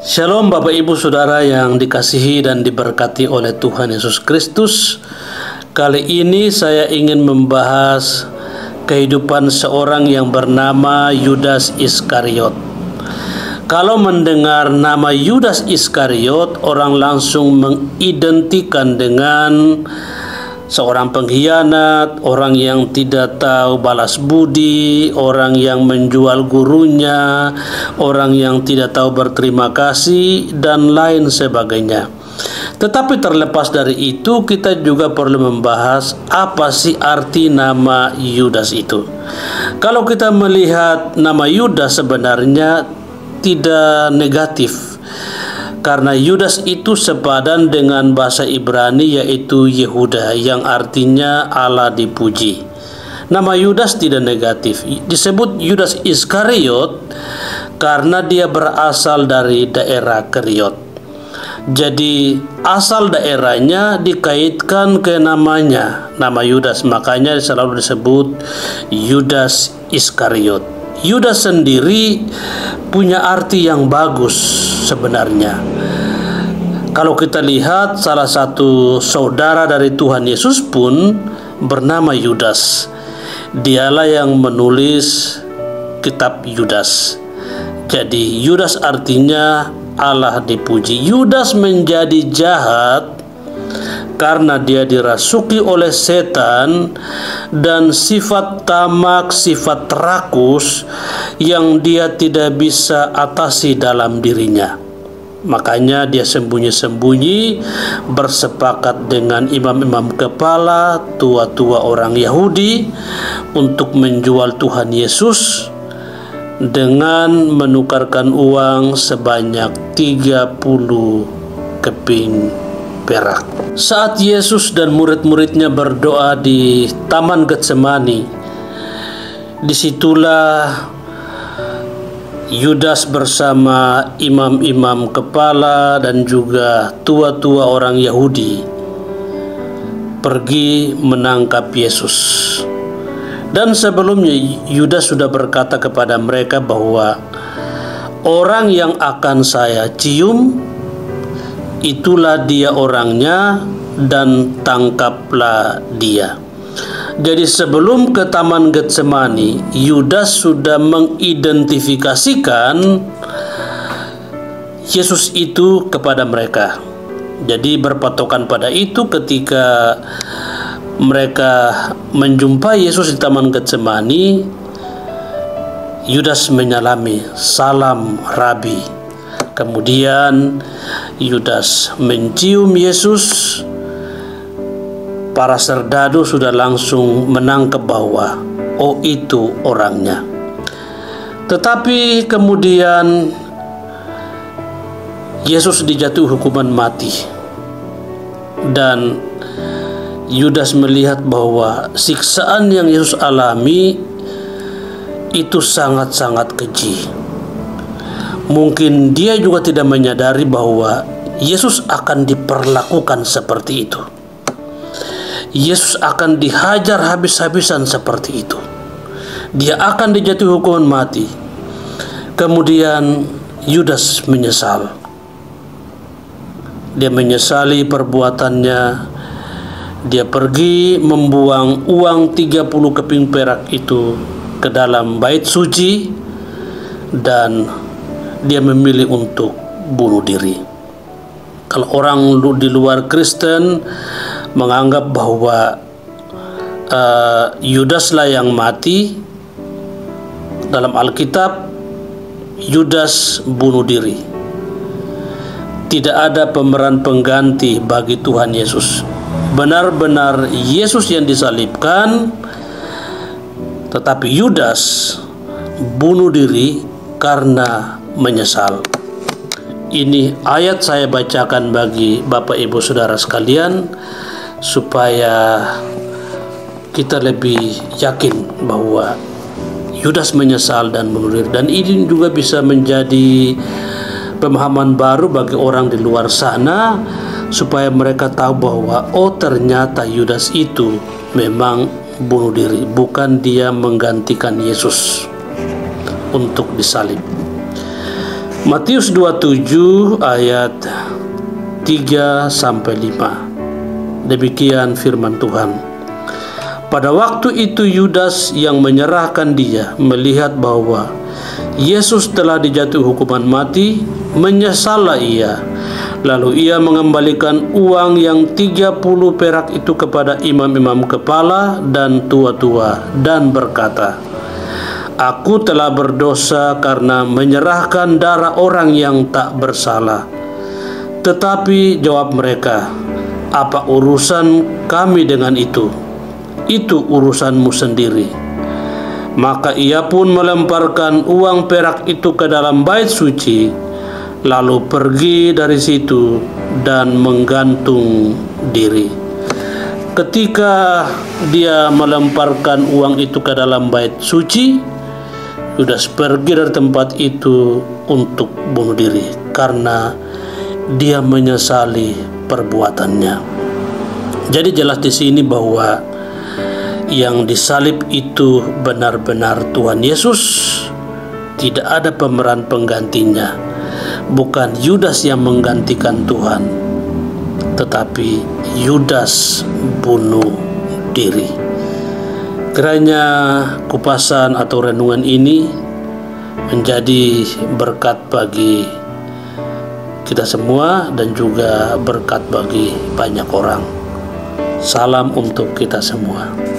Shalom Bapak Ibu Saudara yang dikasihi dan diberkati oleh Tuhan Yesus Kristus. Kali ini saya ingin membahas kehidupan seorang yang bernama Yudas Iskariot. Kalau mendengar nama Yudas Iskariot, orang langsung mengidentikan dengan seorang pengkhianat, orang yang tidak tahu balas budi, orang yang menjual gurunya, orang yang tidak tahu berterima kasih, dan lain sebagainya. Tetapi terlepas dari itu, kita juga perlu membahas apa sih arti nama Yudas itu. Kalau kita melihat nama Yudas sebenarnya tidak negatif, karena Yudas itu sepadan dengan bahasa Ibrani yaitu Yehuda yang artinya Allah dipuji. Nama Yudas tidak negatif. Disebut Yudas Iskariot karena dia berasal dari daerah Keriot. Jadi asal daerahnya dikaitkan ke namanya, nama Yudas. Makanya selalu disebut Yudas Iskariot. Yudas sendiri punya arti yang bagus sebenarnya. Kalau kita lihat, salah satu saudara dari Tuhan Yesus pun bernama Yudas. Dialah yang menulis kitab Yudas. Jadi Yudas artinya Allah dipuji. Yudas menjadi jahat karena dia dirasuki oleh setan dan sifat tamak, sifat rakus yang dia tidak bisa atasi dalam dirinya. Makanya dia sembunyi-sembunyi bersepakat dengan imam-imam kepala, tua-tua orang Yahudi untuk menjual Tuhan Yesus dengan menukarkan uang sebanyak 30 keping perak. Saat Yesus dan murid-muridnya berdoa di Taman Getsemani, disitulah Yudas bersama imam-imam kepala dan juga tua-tua orang Yahudi pergi menangkap Yesus. Dan sebelumnya Yudas sudah berkata kepada mereka bahwa orang yang akan saya cium, itulah dia orangnya, dan tangkaplah dia. Jadi sebelum ke Taman Getsemani, Yudas sudah mengidentifikasikan Yesus itu kepada mereka. Jadi berpatokan pada itu, ketika mereka menjumpai Yesus di Taman Getsemani, Yudas menyalami, "Salam Rabi." Kemudian Yudas mencium Yesus. Para serdadu sudah langsung menangkap bahwa oh, itu orangnya. Tetapi kemudian Yesus dijatuhi hukuman mati. Dan Yudas melihat bahwa siksaan yang Yesus alami itu sangat-sangat keji. Mungkin dia juga tidak menyadari bahwa Yesus akan diperlakukan seperti itu. Yesus akan dihajar habis-habisan seperti itu. Dia akan dijatuhi hukuman mati. Kemudian Yudas menyesal. Dia menyesali perbuatannya. Dia pergi membuang uang 30 keping perak itu ke dalam bait suci, dan dia memilih untuk bunuh diri. Kalau orang di luar Kristen menganggap bahwa Yudaslah yang mati, dalam Alkitab Yudas bunuh diri. Tidak ada pemeran pengganti bagi Tuhan Yesus. Benar-benar Yesus yang disalibkan, tetapi Yudas bunuh diri karena menyesal. Ini ayat saya bacakan bagi Bapak Ibu Saudara sekalian, supaya kita lebih yakin bahwa Yudas menyesal dan bunuh diri. Dan ini juga bisa menjadi pemahaman baru bagi orang di luar sana, supaya mereka tahu bahwa oh, ternyata Yudas itu memang bunuh diri, bukan dia menggantikan Yesus untuk disalib. Matius 27 ayat 3 sampai 5. Demikian firman Tuhan. Pada waktu itu Yudas yang menyerahkan dia melihat bahwa Yesus telah dijatuhi hukuman mati, menyesallah ia. Lalu ia mengembalikan uang yang 30 perak itu kepada imam-imam kepala dan tua-tua dan berkata, "Aku telah berdosa karena menyerahkan darah orang yang tak bersalah." Tetapi jawab mereka, "Apa urusan kami dengan itu? Itu urusanmu sendiri." Maka ia pun melemparkan uang perak itu ke dalam bait suci, lalu pergi dari situ dan menggantung diri. Ketika dia melemparkan uang itu ke dalam bait suci, Yudas pergi dari tempat itu untuk bunuh diri karena dia menyesali perbuatannya. Jadi jelas di sini bahwa yang disalib itu benar-benar Tuhan Yesus, tidak ada pemeran penggantinya. Bukan Yudas yang menggantikan Tuhan, tetapi Yudas bunuh diri. Kiranya kupasan atau renungan ini menjadi berkat bagi kita semua dan juga berkat bagi banyak orang. Salam untuk kita semua.